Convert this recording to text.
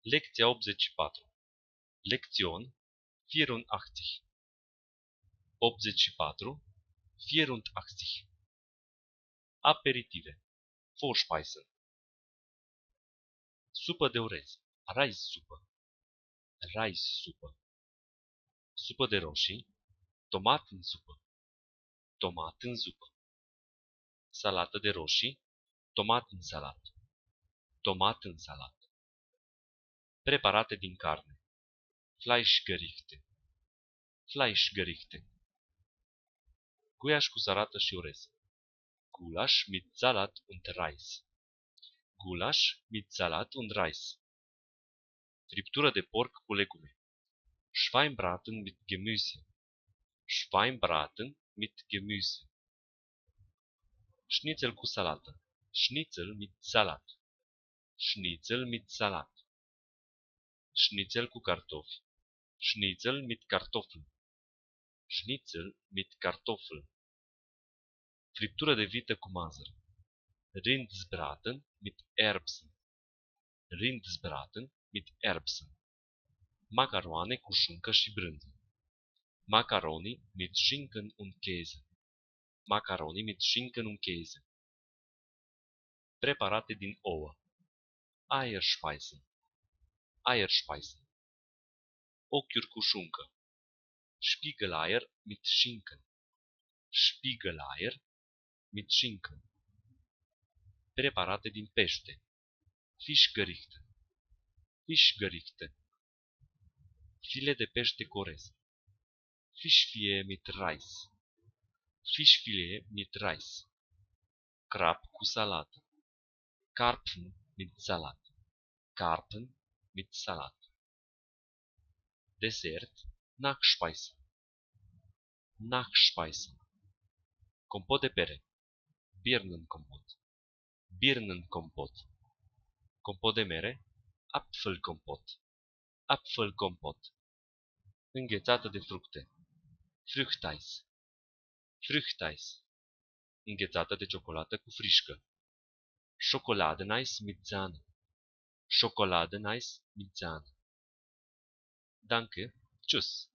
Lecția 84. Lektion 84. 84. 84. Aperitive. Vorspeisen. Supă de orez. Reissupă. Reissupă. Supă de roșii. Tomat în supă. Tomat în supă. Salată de roșii. Tomat în salat. Tomat în salat. Preparate din carne. Fleischgerichte. Fleischgerichte. Guiaș cu salată și orez. Gulasch mit Salat und Reis. Gulasch mit Salat und Reis. Friptură de porc cu legume. Schweinbraten mit Gemüse. Schweinbraten mit Gemüse. Schnitzel cu salată. Schnitzel mit Salat. Schnitzel mit Salat. Schnitzel cu cartofi. Schnitzel mit Kartoffel. Schnitzel mit Kartoffel. Friptură de vită cu mazăre. Rindsbraten mit Erbsen. Rindsbraten mit Erbsen. Macaroane cu șuncă și brânză. Macaroni mit Schinken und Käse. Macaroni mit Schinken und Käse. Preparate din ouă. Eierspeisen. Eierspeisen. Ochiuri cu șuncă. Spiegeleier mit Schinken. Spiegeleier mit Schinken. Preparate din pește. Fischgerichte. Fischgerichte. File de pește cu orez. Fischfilet mit Reis. Fischfilet mit Reis. Crab cu salată. Karpfen mit Salat. Karpfen mit Salat. Desert. Nachspeise. Nachspeise. Compot de pere. Birnenkompot. Birnenkompot. Compot de mere. Apfelkompot. Apfelkompot. Înghețată de fructe. Fruchteis. Fruchteis. Înghețată de ciocolată cu frișcă. Schokoladeneis mit Sahne. Schokoladeneis mit Sahne. Danke. Tschüss.